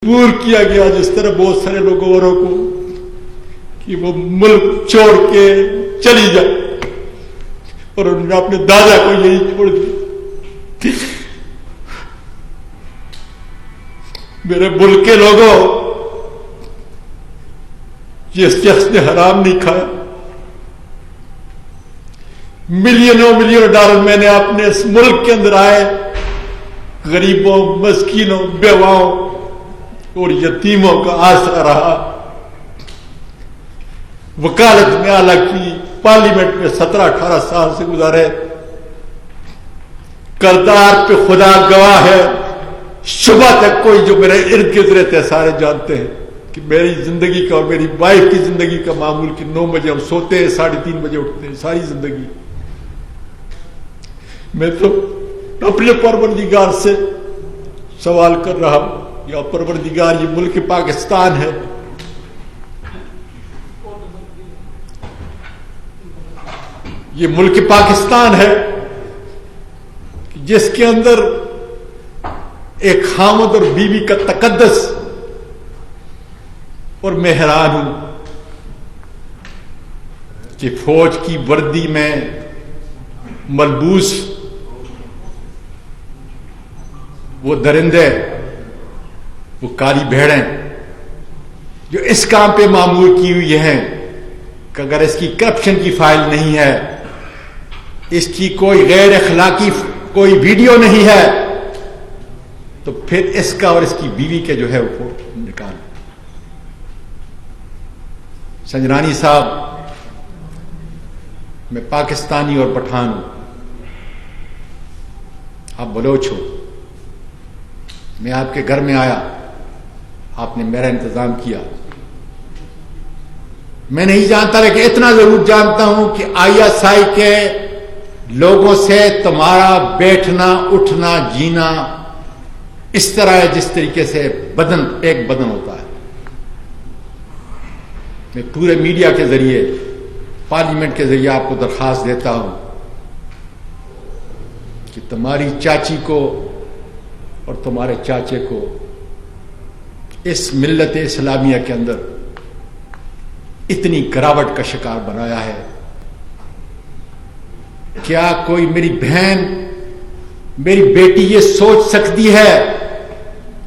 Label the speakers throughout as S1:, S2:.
S1: मजबूर किया गया जिस तरह बहुत सारे लोगों औरों को कि वो मुल्क छोड़ के चली जाए, और उन्होंने अपने दादा को यही छोड़ दिया। मेरे मुल्क के लोगों, जिस शख्स ने हराम नहीं खाया, मिलियनों मिलियन डॉलर मैंने अपने इस मुल्क के अंदर आए गरीबों, मस्कीनों, बेवाओं और यतीमों का आसरा रहा। वकालत में आला की, पार्लियामेंट में 17-18 साल से गुजारे। करदार पे खुदा गवाह है, सुबह तक कोई जो मेरे इर्द गिर्द रहते हैं सारे जानते हैं कि मेरी जिंदगी का और मेरी वाइफ की जिंदगी का मामूल कि 9 बजे हम सोते हैं, 3:30 बजे उठते हैं। सारी जिंदगी मैं तो अपने परवरदिगार से सवाल कर रहा हूं, या परवरदिगार, ये मुल्क पाकिस्तान है, ये मुल्क पाकिस्तान है जिसके अंदर एक खामद और बीवी का तकद्दस, और मैं हैरान हूं कि फौज की वर्दी में मलबूस वो दरिंदे, वो काली भेड़ें जो इस काम पे मामूर की हुई हैं कि अगर इसकी करप्शन की फाइल नहीं है, इसकी कोई गैर अखलाकी कोई वीडियो नहीं है, तो फिर इसका और इसकी बीवी के जो है वो निकाल। संजरानी साहब, मैं पाकिस्तानी और पठान हूं, आप बलोच हो। मैं आपके घर में आया, आपने मेरा इंतजाम किया। मैं नहीं जानता, लेकिन इतना जरूर जानता हूं कि ISI के लोगों से तुम्हारा बैठना, उठना, जीना इस तरह है जिस तरीके से बदन एक बदन होता है। मैं पूरे मीडिया के जरिए, पार्लियामेंट के जरिए आपको दरखास्त देता हूं कि तुम्हारी चाची को और तुम्हारे चाचे को इस मिल्लत इस्लामिया के अंदर इतनी गिरावट का शिकार बनाया है। क्या कोई मेरी बहन, मेरी बेटी ये सोच सकती है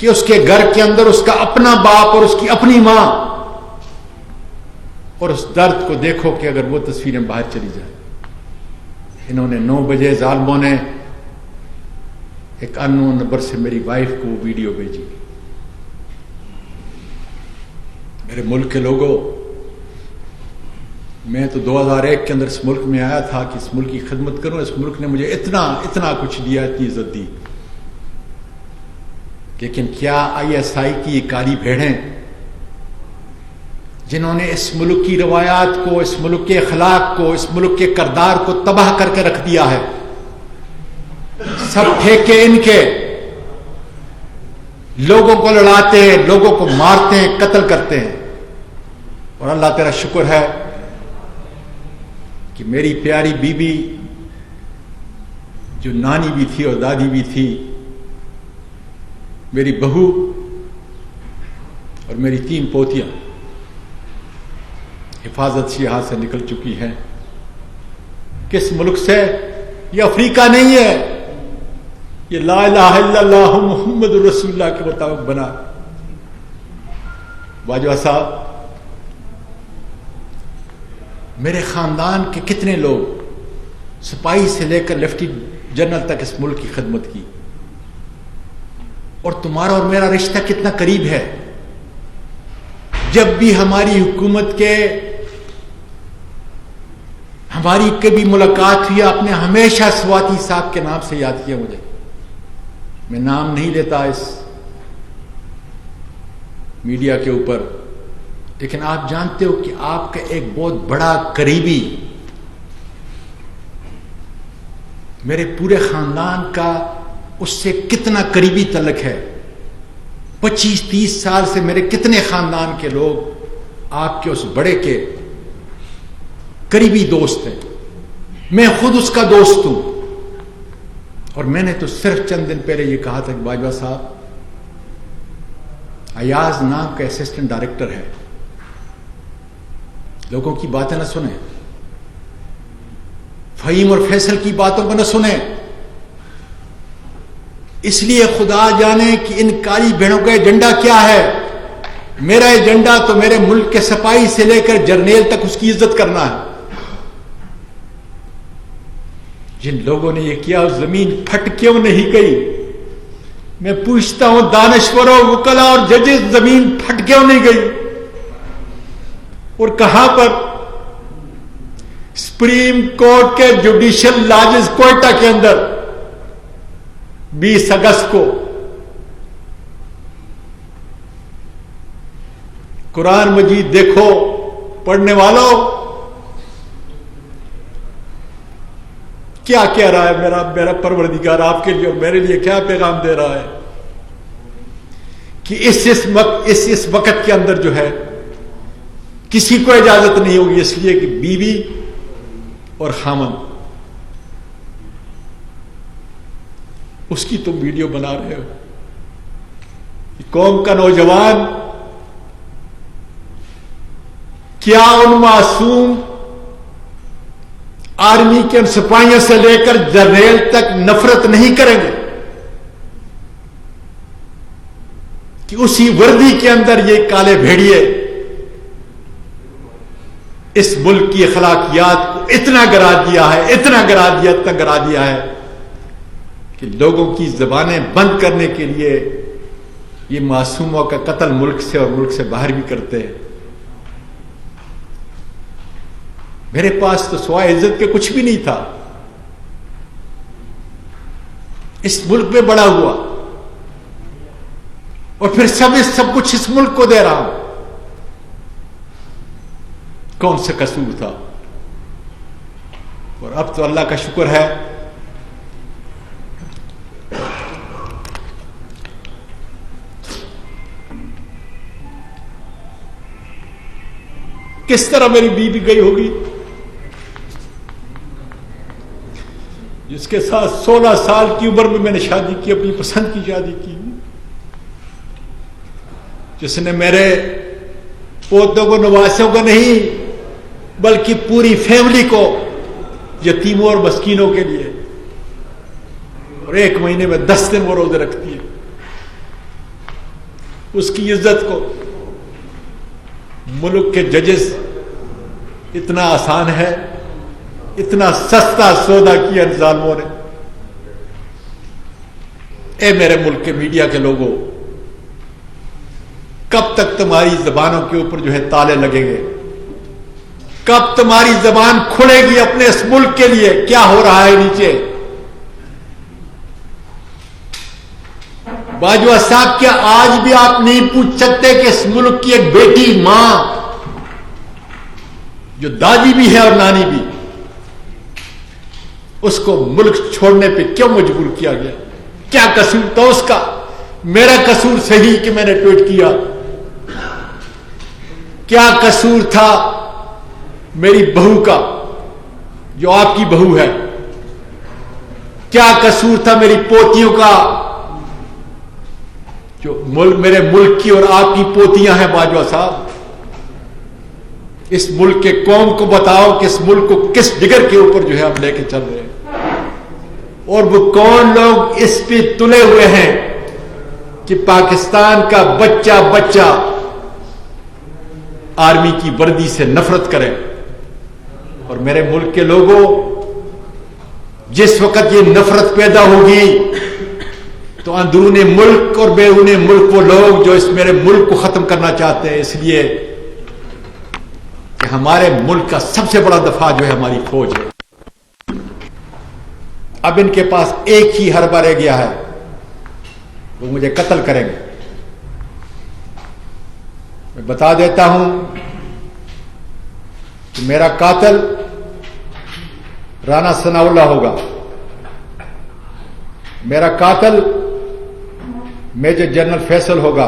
S1: कि उसके घर के अंदर उसका अपना बाप और उसकी अपनी मां, और उस दर्द को देखो कि अगर वो तस्वीरें बाहर चली जाए। इन्होंने 9 बजे जालिमों ने एक अननोन नंबर से मेरी वाइफ को वो वीडियो भेजी। मेरे मुल्क के लोगों, मैं तो 2001 के अंदर इस मुल्क में आया था कि इस मुल्क की खिदमत करूं। इस मुल्क ने मुझे इतना इतना कुछ दिया, इतनी इज्जत दी, लेकिन क्या ISI की ये काली भेड़ें जिन्होंने इस मुल्क की रवायात को, इस मुल्क के अखलाक को, इस मुल्क के करदार को तबाह करके रख दिया है, सब ठेके इनके, लोगों को लड़ाते हैं, लोगों को मारते हैं, कत्ल करते हैं। और अल्लाह तेरा शुक्र है कि मेरी प्यारी बीबी जो नानी भी थी और दादी भी थी, मेरी बहू और मेरी 3 पोतियां हिफाजत से यहां से निकल चुकी हैं। किस मुल्क से? ये अफ्रीका नहीं है, ये ला इलाहा इल्लल्लाह मुहम्मदुर रसूलुल्लाह के मुताबिक बना। बाजवा साहब, मेरे खानदान के कितने लोग सिपाही से लेकर लेफ्टिनेंट जनरल तक इस मुल्क की खिदमत की, और तुम्हारा और मेरा रिश्ता कितना करीब है। जब भी हमारी हुकूमत के, हमारी कभी मुलाकात हुई, आपने हमेशा स्वाति साहब के नाम से याद किया मुझे। मैं नाम नहीं लेता इस मीडिया के ऊपर, लेकिन आप जानते हो कि आपका एक बहुत बड़ा करीबी मेरे पूरे खानदान का उससे कितना करीबी तल्लुक है। 25-30 साल से मेरे कितने खानदान के लोग आपके उस बड़े के करीबी दोस्त हैं। मैं खुद उसका दोस्त हूं, और मैंने तो सिर्फ चंद दिन पहले यह कहा था कि बाजवा साहब, अयाज नाम का असिस्टेंट डायरेक्टर है। लोगों की बातें न सुने, फहीम और फैसल की बातों को न सुने। इसलिए खुदा जाने कि इन काली भेड़ों का एजेंडा क्या है। मेरा एजेंडा तो मेरे मुल्क के सिपाही से लेकर जर्नेल तक उसकी इज्जत करना है। जिन लोगों ने यह किया, जमीन फट क्यों नहीं गई? मैं पूछता हूं, दानश्वरों, वकला और जजेस, जमीन फट क्यों नहीं गई? और कहां पर? सुप्रीम कोर्ट के जुडिशियल लॉजेस कोयटा के अंदर 20 अगस्त को कुरान मजीद देखो पढ़ने वालों, क्या कह रहा है मेरा परवरदिगार आपके लिए और मेरे लिए क्या पैगाम दे रहा है कि इस वक्त के अंदर जो है किसी को इजाजत नहीं होगी, इसलिए कि बीवी और खामन, उसकी तुम वीडियो बना रहे हो। कौम का नौजवान क्या उन मासूम आर्मी के उन सिपाहियों से लेकर जर्नेल तक नफरत नहीं करेंगे कि उसी वर्दी के अंदर ये काले भेड़िए इस मुल्क की अखलाकियात को इतना गिरा दिया है कि लोगों की जबानें बंद करने के लिए ये मासूमों का कत्ल मुल्क से और मुल्क से बाहर भी करते हैं। मेरे पास तो सिवाय इज्जत के कुछ भी नहीं था। इस मुल्क में बड़ा हुआ और फिर सब कुछ इस मुल्क को दे रहा हूं। कौन सा कसूर था? और अब तो अल्लाह का शुक्र है किस तरह मेरी बीवी गई होगी जिसके साथ 16 साल की उम्र में मैंने शादी की, अपनी पसंद की शादी की, जिसने मेरे पोतों को, नवासियों को नहीं बल्कि पूरी फैमिली को, यतीमों और मस्कीनों के लिए, और 1 महीने में 10 दिन वो रोजे रखती है। उसकी इज्जत को मुल्क के जजेस इतना आसान है, इतना सस्ता सौदा किया इन जालिमों ने। ए मेरे मुल्क के मीडिया के लोगों, कब तक तुम्हारी जबानों के ऊपर जो है ताले लगेंगे? कब तुम्हारी जबान खुलेगी अपने इस मुल्क के लिए? क्या हो रहा है नीचे? बाजवा साहब, क्या आज भी आप नहीं पूछ सकते कि इस मुल्क की एक बेटी, मां, जो दादी भी है और नानी भी, उसको मुल्क छोड़ने पे क्यों मजबूर किया गया? क्या कसूर था उसका? मेरा कसूर सही कि मैंने ट्वीट किया। क्या कसूर था मेरी बहू का, जो आपकी बहू है? क्या कसूर था मेरी पोतियों का, जो मेरे मुल्क की और आपकी पोतियां हैं? बाजवा साहब, इस मुल्क के कौम को बताओ कि इस मुल्क को किस जिगर के ऊपर जो है हम लेके चल रहे हैं, और वो कौन लोग इस पे तुले हुए हैं कि पाकिस्तान का बच्चा बच्चा आर्मी की वर्दी से नफरत करे। और मेरे मुल्क के लोगों, जिस वक्त ये नफरत पैदा होगी तो अंदरूनी मुल्क और बैरूनी मुल्क वो लोग जो इस मेरे मुल्क को खत्म करना चाहते हैं, इसलिए कि हमारे मुल्क का सबसे बड़ा दफा जो है हमारी फौज है। अब इनके पास एक ही हरबा रह गया है, वो मुझे कत्ल करेंगे। मैं बता देता हूं कि मेरा कातिल राना सनाउल्लाह होगा, मेरा कातिल मेजर जनरल फैसल होगा,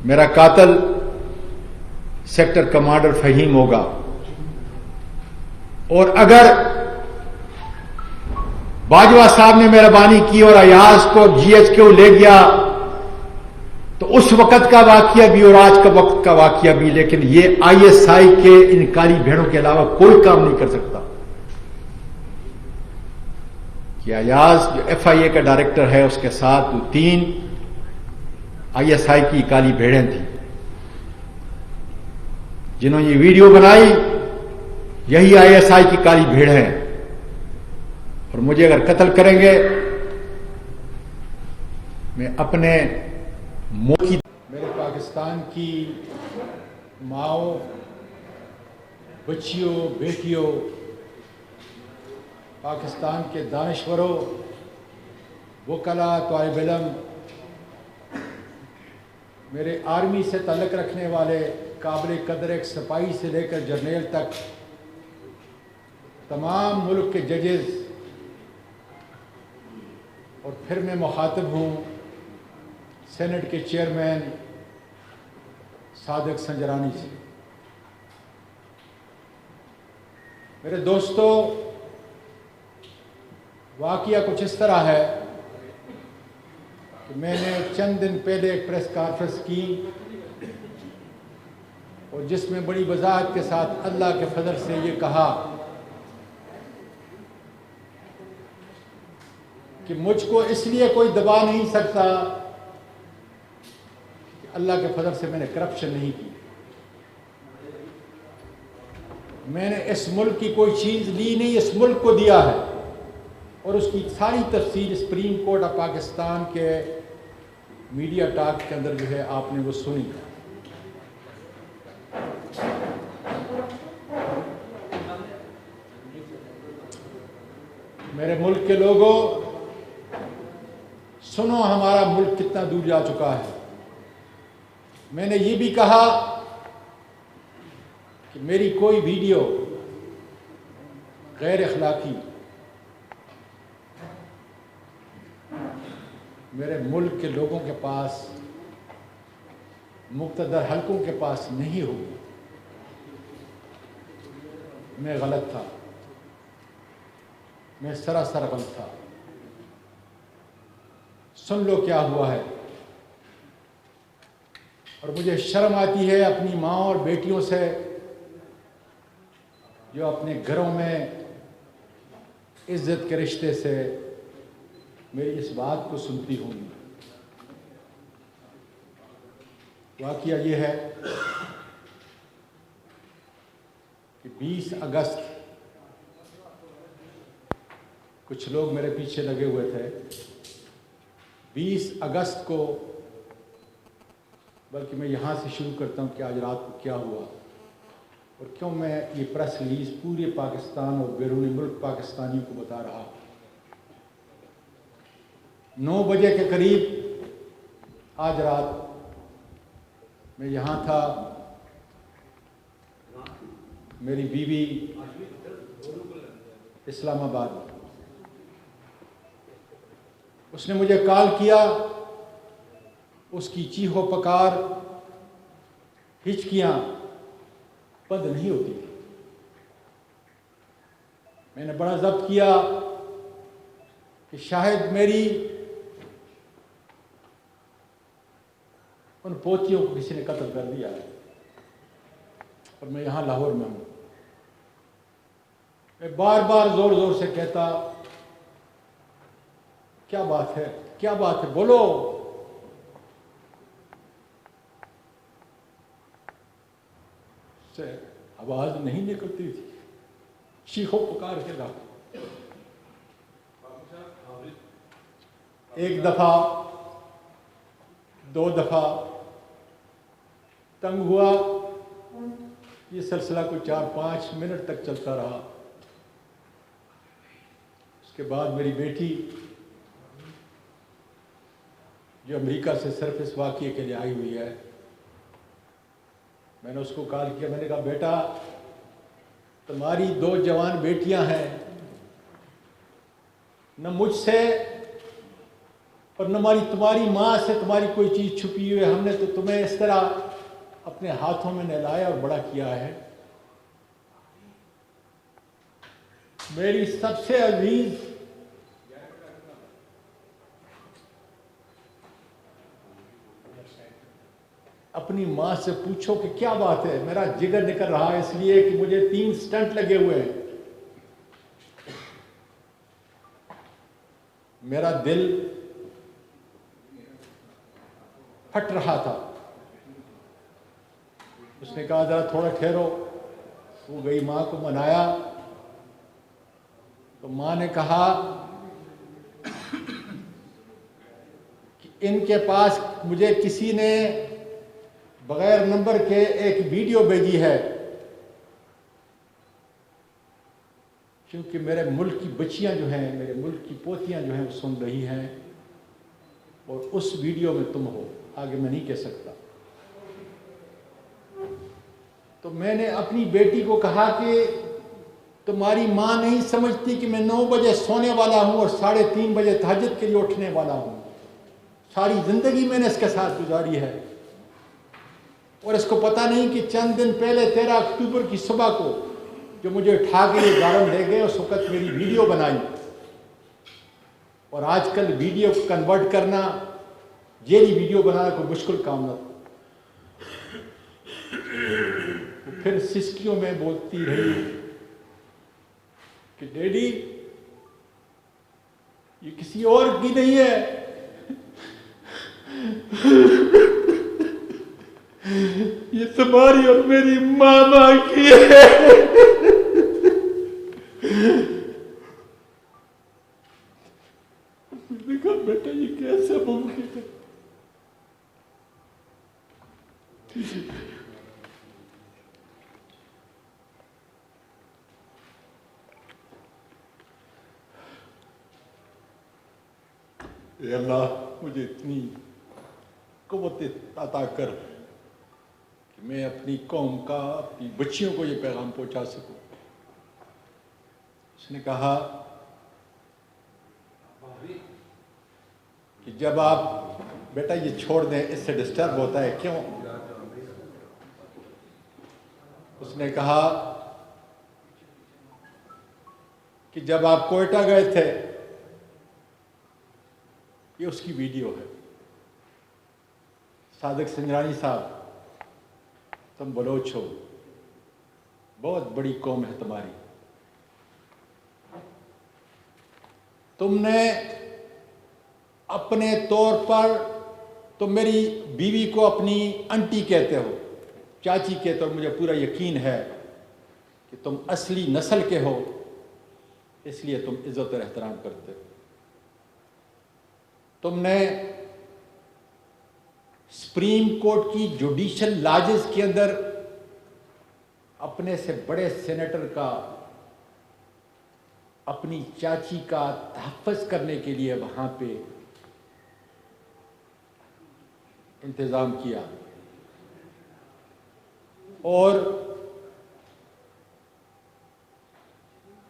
S1: मेरा कातिल सेक्टर कमांडर फहीम होगा। और अगर बाजवा साहब ने मेहरबानी की और अयाज को GHQ ले गया तो उस वक्त का वाकया भी और आज का वक्त का वाकया भी, लेकिन ये आईएसआई के इन काली भेड़ों के अलावा कोई काम नहीं कर सकता। कि अयाज जो एफआईए का डायरेक्टर है, उसके साथ वो 3 आईएसआई की काली भेड़ें थी जिन्होंने ये वीडियो बनाई। यही आईएसआई की काली भेड़ है, और मुझे अगर कत्ल करेंगे मैं अपने मुल्क की, मेरे पाकिस्तान की माओ, बच्चियों, बेटियों, पाकिस्तान के दानिश्वरों, वकला, तालिब इल्म, मेरे आर्मी से ताल्लुक़ रखने वाले काबिल कदर एक सिपाही से लेकर जर्नल तक तमाम मुल्क के जजेस, और फिर मैं मुखातिब हूँ सेनेट के चेयरमैन सादिक संजरानी से। मेरे दोस्तों, वाकया कुछ इस तरह है कि मैंने चंद दिन पहले एक प्रेस कॉन्फ्रेंस की, और जिसमें बड़ी वजाहत के साथ अल्लाह के फजल से ये कहा कि मुझको इसलिए कोई दबा नहीं सकता कि अल्लाह के फजल से मैंने करप्शन नहीं की। मैंने इस मुल्क की कोई चीज़ ली नहीं, इस मुल्क को दिया है, और उसकी सारी तफसील सुप्रीम कोर्ट ऑफ पाकिस्तान के मीडिया टॉक के अंदर जो है आपने वो सुनी। मेरे मुल्क के लोगों, सुनो हमारा मुल्क कितना दूर जा चुका है। मैंने ये भी कहा कि मेरी कोई वीडियो गैर अखलाकी मेरे मुल्क के लोगों के पास, मुक़्तदर हलकों के पास नहीं होगी। मैं गलत था, मैं सरासर गलत था। सुन लो क्या हुआ है। और मुझे शर्म आती है अपनी माँ और बेटियों से, जो अपने घरों में इज्जत के रिश्ते से मेरी इस बात को सुनती होंगी। वाकया ये है कि 20 अगस्त कुछ लोग मेरे पीछे लगे हुए थे। 20 अगस्त को, बल्कि मैं यहाँ से शुरू करता हूँ कि आज रात को क्या हुआ और क्यों मैं ये प्रेस रिलीज पूरे पाकिस्तान और बैरूनी मुल्क पाकिस्तानियों को बता रहा हूँ। 9 बजे के करीब आज रात मैं यहाँ था। मेरी बीवी इस्लामाबाद में, उसने मुझे कॉल किया। उसकी चीखो पकार, हिचकियाँ बंद नहीं होती थी। मैंने बड़ा ज़ब्त किया कि शायद मेरी उन पोतियों को किसी ने कत्ल कर दिया है, और मैं यहाँ लाहौर में हूँ। मैं बार बार जोर जोर से कहता, क्या बात है, क्या बात है, बोलो। से आवाज नहीं निकलती थी, चीखो पुकार के रहा। एक दफा, 2 दफा तंग हुआ। ये सिलसिला को 4-5 मिनट तक चलता रहा। उसके बाद मेरी बेटी, जो अमेरिका से सिर्फ इस वाक़ये के लिए आई हुई है, मैंने उसको कॉल किया। मैंने कहा, बेटा तुम्हारी 2 जवान बेटियां हैं, न मुझसे और न तुम्हारी माँ से तुम्हारी कोई चीज़ छुपी हुई है। हमने तो तुम्हें इस तरह अपने हाथों में नहलाया और बड़ा किया है। मेरी सबसे अजीज अपनी माँ से पूछो कि क्या बात है, मेरा जिगर निकल रहा है इसलिए कि मुझे 3 स्टंट लगे हुए हैं, मेरा दिल फट रहा था। उसने कहा जरा थोड़ा ठहरो। वो गई माँ को मनाया, तो माँ ने कहा कि इनके पास मुझे किसी ने बगैर नंबर के एक वीडियो भेजी है, क्योंकि मेरे मुल्क की बच्चियां जो हैं, मेरे मुल्क की पोतियां जो हैं वो सुन रही हैं, और उस वीडियो में तुम हो। आगे मैं नहीं कह सकता। तो मैंने अपनी बेटी को कहा कि तुम्हारी माँ नहीं समझती कि मैं 9 बजे सोने वाला हूँ और 3:30 बजे तहज्जुद के लिए उठने वाला हूँ। सारी ज़िंदगी मैंने इसके साथ गुजारी है, और इसको पता नहीं कि चंद दिन पहले 13 अक्टूबर की सुबह को जो मुझे उठा के ये गार्डन ले गए, उस वक्त मेरी वीडियो बनाई। और आजकल वीडियो को कन्वर्ट करना, जेली वीडियो बनाना कोई मुश्किल काम न था। तो फिर सिसकियों में बोलती रही कि डैडी ये किसी और की नहीं है, ये तुम्हारी और मेरी मामा की है। मैंने कहा बेटा ये कैसे मुमकिन है? अल्लाह मुझे इतनी क़ुव्वत अता कर कि मैं अपनी कौम का, अपनी बच्चियों को ये पैगाम पहुंचा सकूं। उसने कहा कि जब आप बेटा ये छोड़ दें, इससे डिस्टर्ब होता है क्यों? उसने कहा कि जब आप कोयटा गए थे, ये उसकी वीडियो है। सादिक संजरानी साहब, तुम बलोच हो, बहुत बड़ी कौम है तुम्हारी, तुमने अपने तौर पर तुम मेरी बीवी को अपनी आंटी कहते हो, चाची कहते हो, मुझे पूरा यकीन है कि तुम असली नस्ल के हो, इसलिए तुम इज्जत और एहतराम करते हो। तुमने सुप्रीम कोर्ट की जुडिशल लॉजेस के अंदर अपने से बड़े सेनेटर का, अपनी चाची का तहफ़्फ़ुज़ करने के लिए वहां पे इंतज़ाम किया, और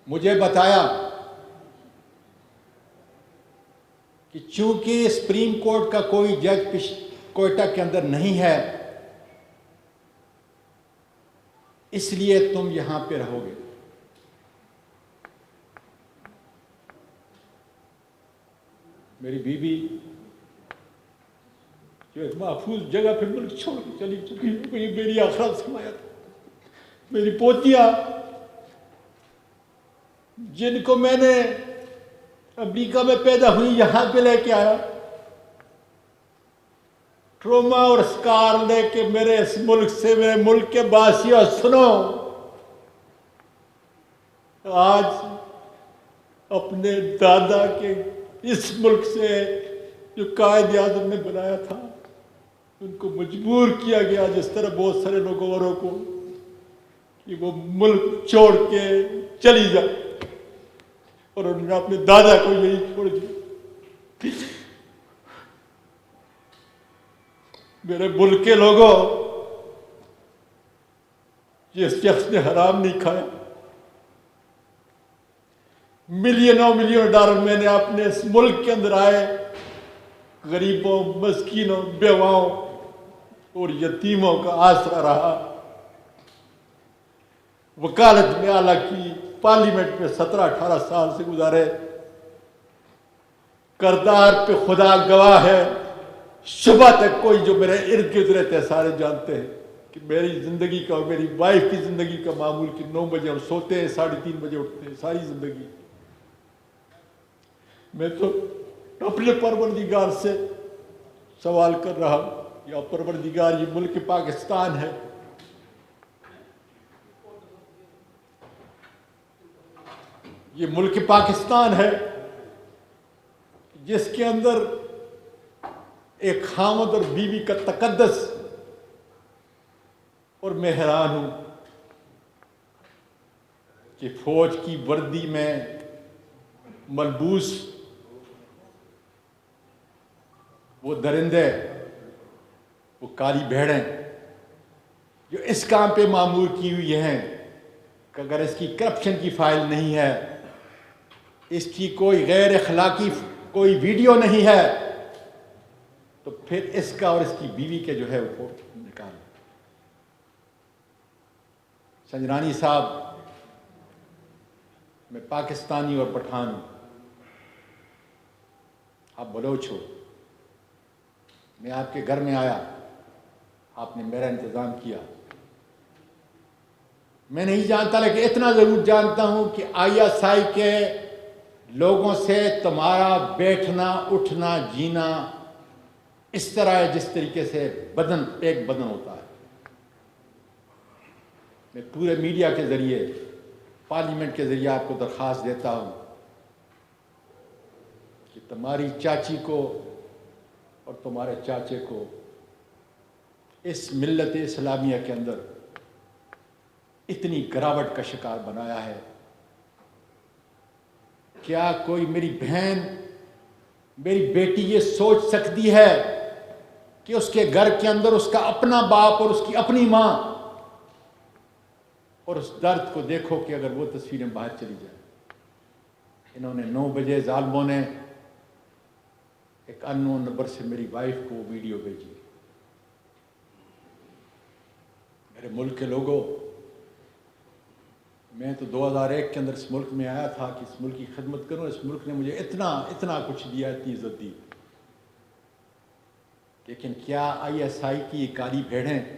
S1: मुझे बताया कि चूंकि सुप्रीम कोर्ट का कोई जज कोयटा के अंदर नहीं है, इसलिए तुम यहां पे रहोगे। मेरी बीवी जो एक महफूज जगह पे मुल्क छोड़ के चली चुकी है, ये मेरी आखिरत समाया था। मेरी पोतियां जिनको मैंने अमेरिका में पैदा हुई यहां पे लेके आया, ट्रोमा और स्कार लेके मेरे इस मुल्क से, मेरे मुल्क के वासियों सुनो, आज अपने दादा के इस मुल्क से जो कायद आज़म ने बनाया था, उनको मजबूर किया गया, जिस तरह बहुत सारे लोगों औरों को, कि वो मुल्क छोड़ के चली जाए, और उन्होंने अपने दादा को यही छोड़ दिया। मेरे मुल्क के लोगों, जिस शख्स ने हराम नहीं खाया, मिलियनों मिलियन डॉलर मैंने अपने इस मुल्क के अंदर आए गरीबों, मस्कीनों, बेवाओं और यतीमों का आसरा रहा। वकालत में आला की, पार्लियामेंट में 17-18 साल से गुजारे। करदार पे खुदा गवाह है, सुबह तक कोई जो मेरे इर्द गिर्द रहते हैं सारे जानते हैं कि मेरी जिंदगी का और मेरी वाइफ की जिंदगी का मामूल कि 9 बजे हम सोते हैं, 3:30 बजे उठते हैं। सारी जिंदगी मैं तो अपने परवरदिगार से सवाल कर रहा हूं, या परवरदिगार, ये मुल्क पाकिस्तान है, ये मुल्क पाकिस्तान है जिसके अंदर एक खामद और बीवी का तकद्दस, और मैं हैरान हूं कि फौज की वर्दी में मलबूस वो दरिंदे, वो काली भेड़ें जो इस काम पे मामूर की हुई हैं कि अगर इसकी करप्शन की फाइल नहीं है, इसकी कोई गैर अखलाकी कोई वीडियो नहीं है, तो फिर इसका और इसकी बीवी के जो है वो निकाल। संजरानी साहब, मैं पाकिस्तानी और पठान हूं, आप बलोच हो, मैं आपके घर में आया, आपने मेरा इंतज़ाम किया। मैं नहीं जानता, लेकिन इतना ज़रूर जानता हूं कि ISI के लोगों से तुम्हारा बैठना, उठना, जीना इस तरह है जिस तरीके से बदन एक बदन होता है। मैं पूरे मीडिया के ज़रिए, पार्लियामेंट के ज़रिए आपको दरख्वास्त देता हूं कि तुम्हारी चाची को और तुम्हारे चाचे को इस मिल्लत इस्लामिया के अंदर इतनी गिरावट का शिकार बनाया है। क्या कोई मेरी बहन, मेरी बेटी ये सोच सकती है कि उसके घर के अंदर उसका अपना बाप और उसकी अपनी मां, और उस दर्द को देखो कि अगर वो तस्वीरें बाहर चली जाए। इन्होंने 9 बजे जालिमों ने एक अननोन नंबर से मेरी वाइफ को वीडियो भेजी। मेरे मुल्क के लोगों, मैं तो 2001 के अंदर इस मुल्क में आया था कि इस मुल्क की खिदमत करूं। इस मुल्क ने मुझे इतना इतना कुछ दिया, इतनी इज्जत दी, लेकिन क्या ISI की ये काली भेड़ें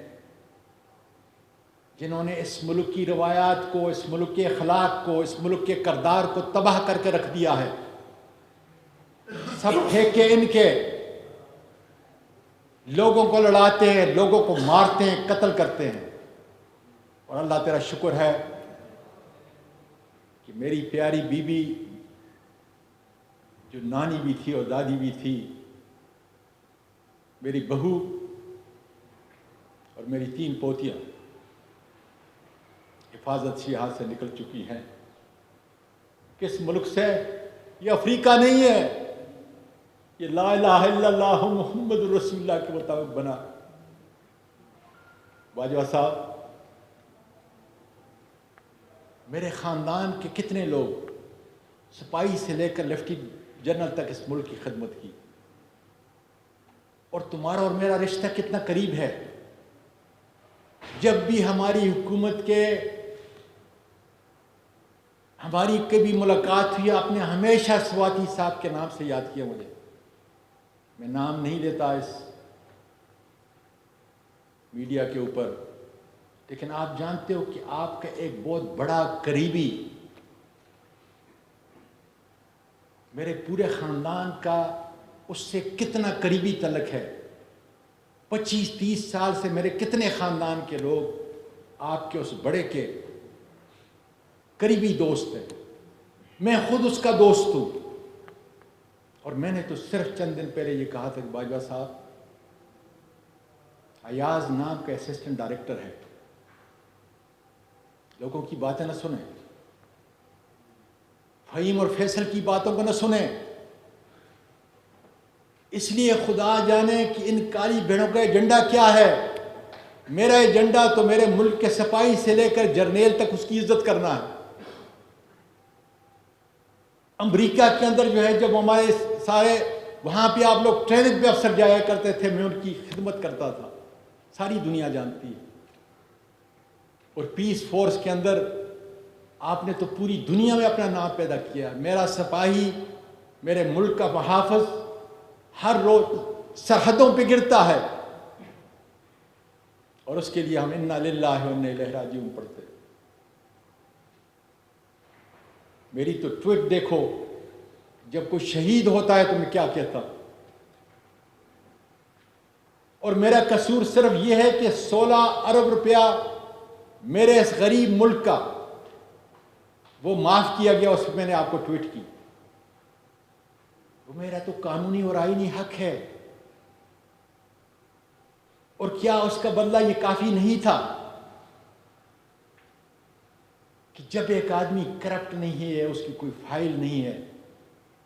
S1: जिन्होंने इस मुल्क की रवायात को, इस मुल्क के अखलाक को, इस मुल्क के करदार को तबाह करके रख दिया है, सब ठेके इनके, लोगों को लड़ाते हैं, लोगों को मारते हैं, कत्ल करते हैं। और अल्लाह तेरा शुक्र है कि मेरी प्यारी बीबी जो नानी भी थी और दादी भी थी, मेरी बहू और मेरी 3 पोतियां हिफाजत से यहाँ से निकल चुकी हैं। किस मुल्क से? ये अफ्रीका नहीं है, ये ला इलाहा इल्लल्लाह मुहम्मदुर रसूलुल्लाह के मुताबिक बना। बाजवा साहब, मेरे ख़ानदान के कितने लोग, सिपाही से लेकर लेफ्टिनेंट जनरल तक इस मुल्क की खिदमत की, और तुम्हारा और मेरा रिश्ता कितना करीब है। जब भी हमारी हुकूमत के, हमारी कभी मुलाकात हुई, आपने हमेशा स्वाति साहब के नाम से याद किया मुझे। मैं नाम नहीं लेता इस मीडिया के ऊपर, लेकिन आप जानते हो कि आपका एक बहुत बड़ा करीबी मेरे पूरे ख़ानदान का उससे कितना करीबी तल्लुक़ है। 25-30 साल से मेरे कितने ख़ानदान के लोग आपके उस बड़े के करीबी दोस्त हैं। मैं खुद उसका दोस्त हूँ। और मैंने तो सिर्फ चंद दिन पहले ये कहा था कि बाजवा साहब, अयाज नाम का असिस्टेंट डायरेक्टर है, लोगों की बातें न सुने, फ़हीम और फैसल की बातों को न सुने। इसलिए खुदा जाने कि इन काली भेड़ों का एजेंडा क्या है। मेरा एजेंडा तो मेरे मुल्क के सिपाही से लेकर जर्नेल तक उसकी इज्जत करना है। अमेरिका के अंदर जो है, जब हमारे सारे वहाँ पे आप लोग ट्रेनिंग पे अफसर जाया करते थे, मैं उनकी खिदमत करता था, सारी दुनिया जानती है। और पीस फोर्स के अंदर आपने तो पूरी दुनिया में अपना नाम पैदा किया। मेरा सिपाही, मेरे मुल्क का मुहाफ़िज़ हर रोज़ सरहदों पे गिरता है और उसके लिए हम इन्ना लिल्लाहि व इन्ना इलैहि राजिऊन पढ़ते। मेरी तो ट्वीट देखो, जब कोई शहीद होता है तो मैं क्या कहता हूं। और मेरा कसूर सिर्फ यह है कि 16 अरब रुपया मेरे इस गरीब मुल्क का वो माफ किया गया, उस पर मैंने आपको ट्वीट की। वो मेरा तो कानूनी और आईनी हक है। और क्या उसका बदला ये काफी नहीं था कि जब एक आदमी करप्ट नहीं है, उसकी कोई फाइल नहीं है,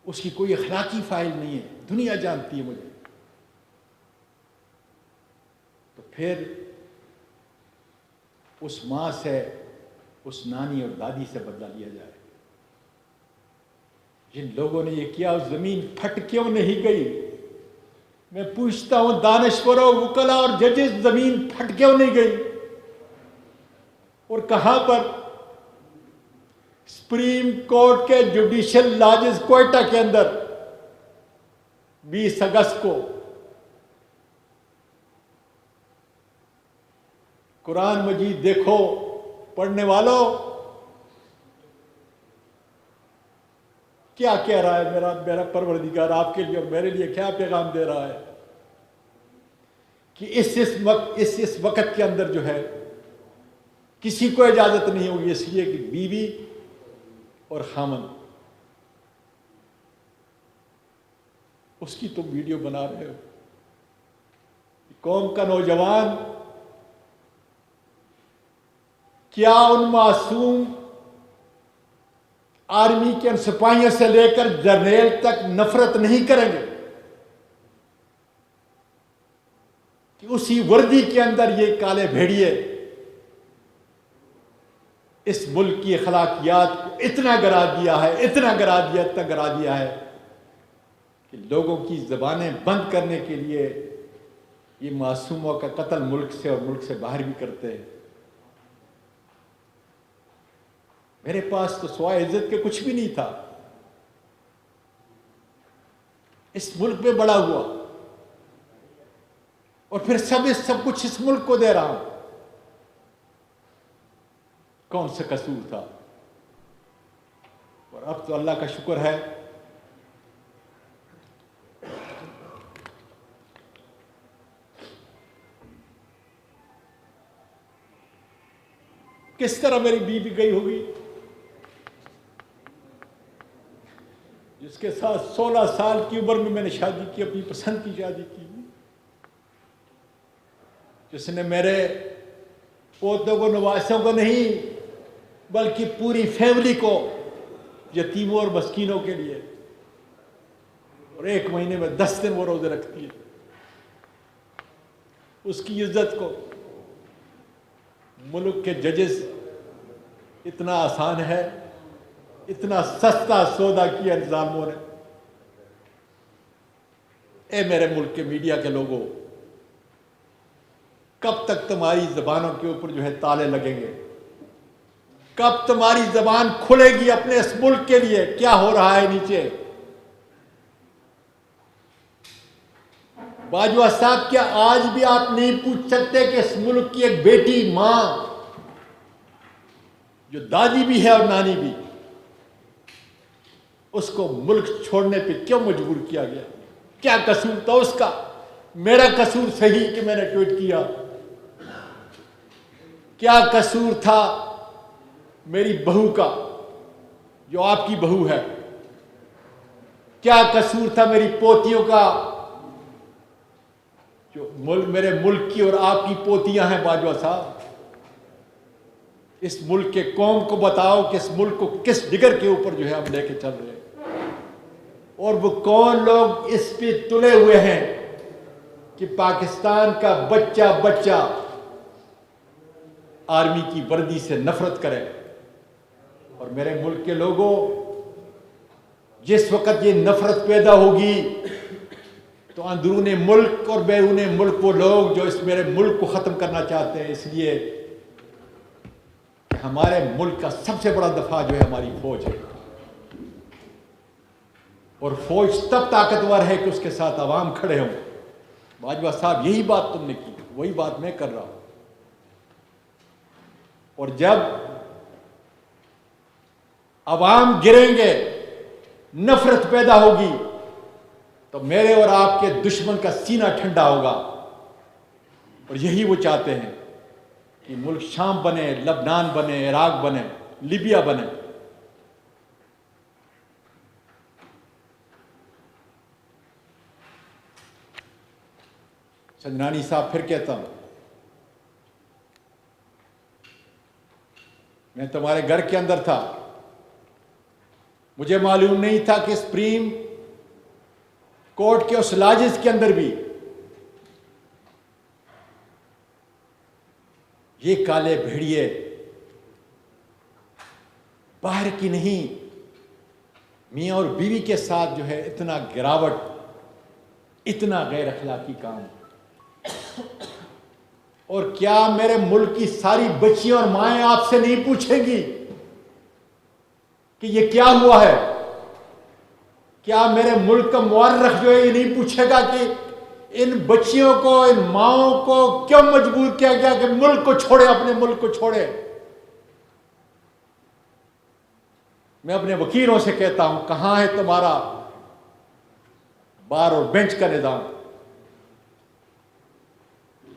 S1: उसकी कोई अखलाकी फाइल नहीं है, दुनिया जानती है मुझे, तो फिर उस मां से, उस नानी और दादी से बदला लिया जाए। जिन लोगों ने ये किया, उस जमीन फट क्यों नहीं गई? मैं पूछता हूं दानिश्वरों, वकला और जजेस, जमीन फट क्यों नहीं गई? और कहां पर? सुप्रीम कोर्ट के जुडिशियल लॉजेस क्वेटा के अंदर 20 अगस्त को कुरान मजीद देखो पढ़ने वालों, क्या कह रहा है मेरा परवरदिगार आपके लिए और मेरे लिए, क्या पैगाम दे रहा है कि इस वक्त के अंदर जो है किसी को इजाजत नहीं होगी, इसलिए कि बीवी और खामन, उसकी तुम वीडियो बना रहे हो। कौम का नौजवान क्या उन मासूम आर्मी के सिपाहियों से लेकर जर्नल तक नफरत नहीं करेंगे कि उसी वर्दी के अंदर ये काले भेड़िए इस मुल्क की अखलाकियात को इतना गिरा दिया है, इतना गिरा दिया है कि लोगों की ज़बानें बंद करने के लिए ये मासूमों का कत्ल मुल्क से और मुल्क से बाहर भी करते हैं। मेरे पास तो सिवाय इज्जत के कुछ भी नहीं था। इस मुल्क में बड़ा हुआ और फिर सब कुछ इस मुल्क को दे रहा हूं। कौन सा कसूर था? और अब तो अल्लाह का शुक्र है किस तरह मेरी बीवी गई होगी, जिसके साथ 16 साल की उम्र में मैंने शादी की, अपनी पसंद की शादी की, जिसने मेरे पोतों को, नवासों को नहीं बल्कि पूरी फैमिली को, यतीमों और मस्कीनों के लिए, और 1 महीने में 10 दिन वो रोजे रखती है। उसकी इज्जत को मुल्क के जजेस इतना आसान है, इतना सस्ता सौदा किया निजामों ने। ए मेरे मुल्क के मीडिया के लोगों, कब तक तुम्हारी जबानों के ऊपर जो है ताले लगेंगे? कब तुम्हारी जबान खुलेगी अपने इस मुल्क के लिए? क्या हो रहा है नीचे? बाजवा साहब, क्या आज भी आप नहीं पूछ सकते कि इस मुल्क की एक बेटी, मां, जो दादी भी है और नानी भी, उसको मुल्क छोड़ने पे क्यों मजबूर किया गया? क्या कसूर था उसका? मेरा कसूर सही कि मैंने ट्वीट किया। क्या कसूर था मेरी बहू का, जो आपकी बहू है? क्या कसूर था मेरी पोतियों का, जो मेरे मुल्क की और आपकी पोतियां हैं? बाजवा साहब, इस मुल्क के कौम को बताओ कि इस मुल्क को किस डिगर के ऊपर जो है हम लेके चल रहे हैं, और वो कौन लोग इस पे तुले हुए हैं कि पाकिस्तान का बच्चा बच्चा आर्मी की वर्दी से नफरत करे। और मेरे मुल्क के लोगों, जिस वक्त ये नफरत पैदा होगी तो अंदरूने मुल्क और बैरूने मुल्क वो लोग जो इस मेरे मुल्क को ख़त्म करना चाहते हैं, इसलिए हमारे मुल्क का सबसे बड़ा दफा जो है हमारी फौज है। और फौज तब ताकतवर है कि उसके साथ अवाम खड़े हों। बाजवा साहब यही बात तुमने की, वही बात मैं कर रहा हूं। और जब अवाम गिरेंगे, नफरत पैदा होगी, तो मेरे और आपके दुश्मन का सीना ठंडा होगा। और यही वो चाहते हैं कि मुल्क शाम बने, लबनान बने, इराक बने, लीबिया बने। चंद्रानी साहब, फिर कहता हूं, मैं तुम्हारे घर के अंदर था, मुझे मालूम नहीं था कि सुप्रीम कोर्ट के उस लाजिज के अंदर भी ये काले भेड़िए बाहर की नहीं, मियां और बीवी के साथ जो है इतना गिरावट, इतना गैर अखलाकी काम। और क्या मेरे मुल्क की सारी बच्चियां और माएं आपसे नहीं पूछेंगी कि ये क्या हुआ है? क्या मेरे मुल्क का मुअर्रिख जो है ये नहीं पूछेगा कि इन बच्चियों को, इन माओं को क्यों मजबूर किया गया कि मुल्क को छोड़े, अपने मुल्क को छोड़े? मैं अपने वकीलों से कहता हूं, कहां है तुम्हारा बार और बेंच का निजाम?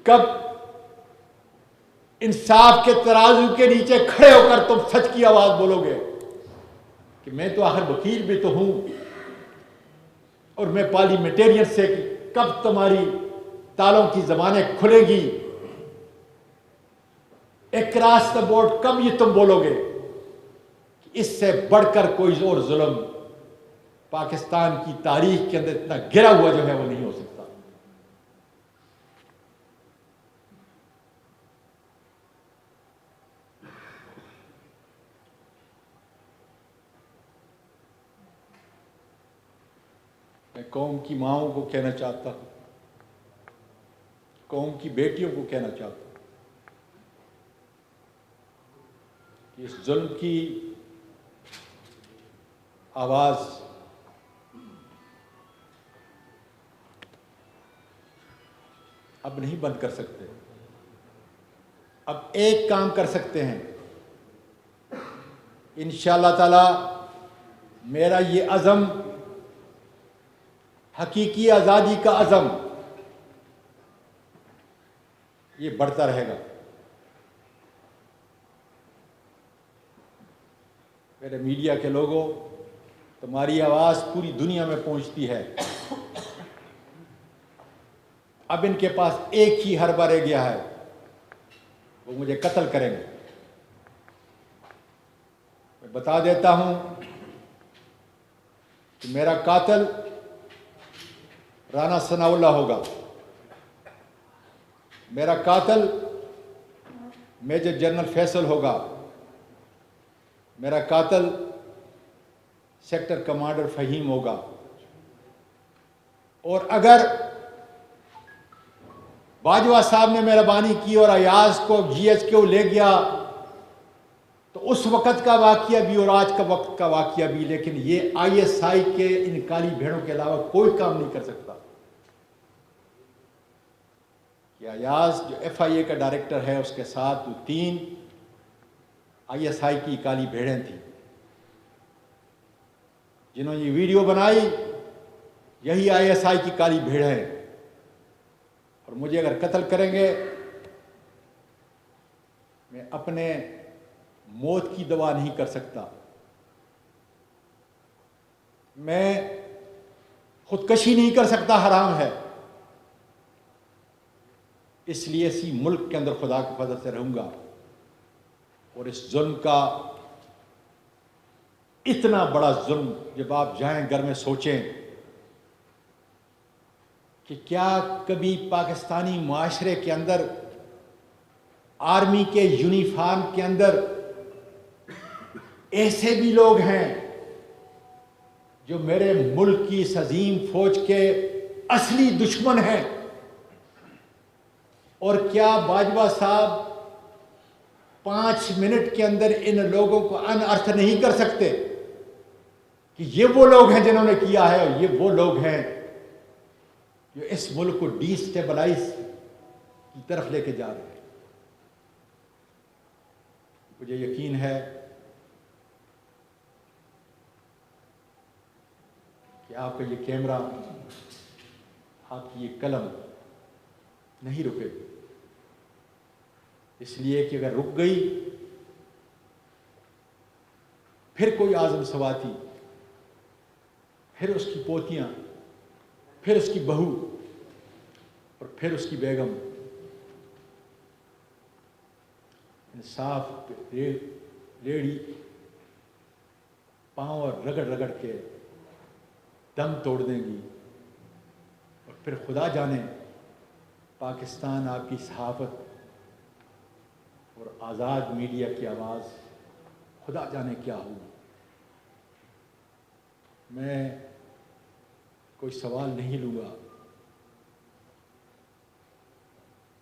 S1: कब इंसाफ के तराजू के नीचे खड़े होकर तुम सच की आवाज बोलोगे कि मैं तो आखिर वकील भी तो हूं और मैं पार्लियामेंटेरियन से, कब तुम्हारी तालों की जबानें खुलेगी? अक्रॉस द बोर्ड कब ये तुम बोलोगे कि इससे बढ़कर कोई और जुल्म पाकिस्तान की तारीख के अंदर इतना गिरा हुआ जो है वो नहीं हो सकता? मैं कौम की माओं को कहना चाहता हूं, कौम की बेटियों को कहना चाहता हूं कि इस जुल्म की आवाज अब नहीं बंद कर सकते। अब एक काम कर सकते हैं, इंशाअल्लाह ताला मेरा ये अज़म, हकीकी आज़ादी का अज़म, ये बढ़ता रहेगा। मेरे मीडिया के लोगों, तुम्हारी आवाज़ पूरी दुनिया में पहुंचती है। अब इनके पास एक ही हरबा रह गया है, वो मुझे कत्ल करेंगे। मैं बता देता हूं कि मेरा कातिल राना सनाउल्लाह होगा, मेरा कातिल मेजर जनरल फैसल होगा, मेरा कातिल सेक्टर कमांडर फ़हीम होगा। और अगर बाजवा साहब ने मेहरबानी की और अयाज को GHQ ले गया तो उस वक़्त का वाक़या भी और आज का वक्त का वाक़या भी, लेकिन ये ISI के इन काली भेड़ों के अलावा कोई काम नहीं कर सकता। कि अयाज जो FIA का डायरेक्टर है, उसके साथ 3 ISI की काली भेड़ें थी जिन्होंने ये वीडियो बनाई, यही ISI की काली भेड़ है। और मुझे अगर कत्ल करेंगे, मैं अपने मौत की दवा नहीं कर सकता, मैं खुदकशी नहीं कर सकता, हराम है। इसलिए इसी मुल्क के अंदर खुदा के फजल से रहूंगा। और इस जुल्म का, इतना बड़ा जुल्म, जब आप जाएं घर में सोचें कि क्या कभी पाकिस्तानी माशरे के अंदर आर्मी के यूनिफॉर्म के अंदर ऐसे भी लोग हैं जो मेरे मुल्क की इस अजीम फौज के असली दुश्मन हैं? और क्या बाजवा साहब 5 मिनट के अंदर इन लोगों को अनअर्थ नहीं कर सकते कि ये वो लोग हैं जिन्होंने किया है और ये वो लोग हैं जो इस मुल्क को डिस्टेबलाइज की तरफ लेके जा रहे हैं। मुझे यकीन है कि आपका ये कैमरा, आपकी ये कलम नहीं रुकेगी, इसलिए कि अगर रुक गई फिर कोई आज़म सवाती, फिर उसकी पोतियां, फिर उसकी बहू और फिर उसकी बेगम इंसाफ रेड़ी पांव और रगड़ रगड़ के दम तोड़ देंगी। और फिर खुदा जाने पाकिस्तान आपकी सहाफ़त और आज़ाद मीडिया की आवाज़ खुदा जाने क्या होगी। मैं कोई सवाल नहीं लूँगा,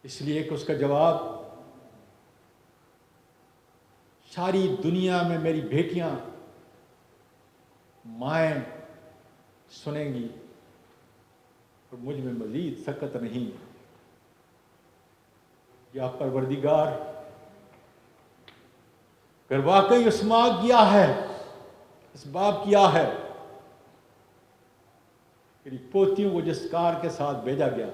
S1: इसलिए कि उसका जवाब सारी दुनिया में मेरी बेटियां, माएँ सुनेंगी और मुझ में मज़ीद सकत नहीं। या परवरदिगार अगर वाकई उस माँ किया है, इस बाप किया है, मेरी पोतियों को जिस कार के साथ भेजा गया,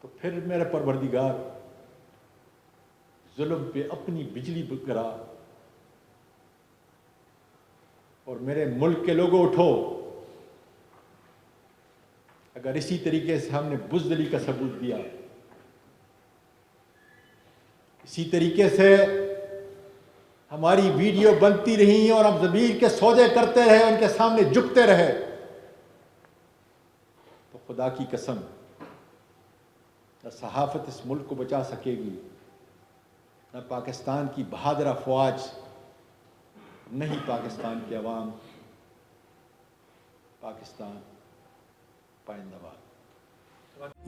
S1: तो फिर मेरे परवरदिगार जुल्म पे अपनी बिजली गिरा और मेरे मुल्क के लोगों उठो। अगर इसी तरीके से हमने बुज़दिली का सबूत दिया, इसी तरीके से हमारी वीडियो बनती रही और हम ज़मीर के सौदे करते रहे, उनके सामने झुकते रहे, तो खुदा की कसम न सहाफ़त इस मुल्क को बचा सकेगी, न पाकिस्तान की बहादुर अफवाज, नहीं पाकिस्तान की आवाम। पाकिस्तान पाइंदाबाद।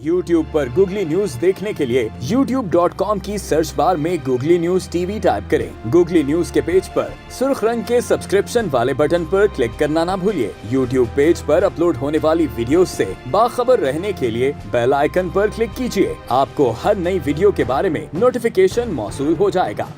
S2: YouTube पर गूगली न्यूज देखने के लिए youtube.com की सर्च बार में गूगली न्यूज टीवी टाइप करें। गूगली न्यूज के पेज पर सुर्ख रंग के सब्सक्रिप्शन वाले बटन पर क्लिक करना ना भूलिए। YouTube पेज पर अपलोड होने वाली वीडियोस से बाखबर रहने के लिए बेल आइकन पर क्लिक कीजिए। आपको हर नई वीडियो के बारे में नोटिफिकेशन मौसूल हो जाएगा।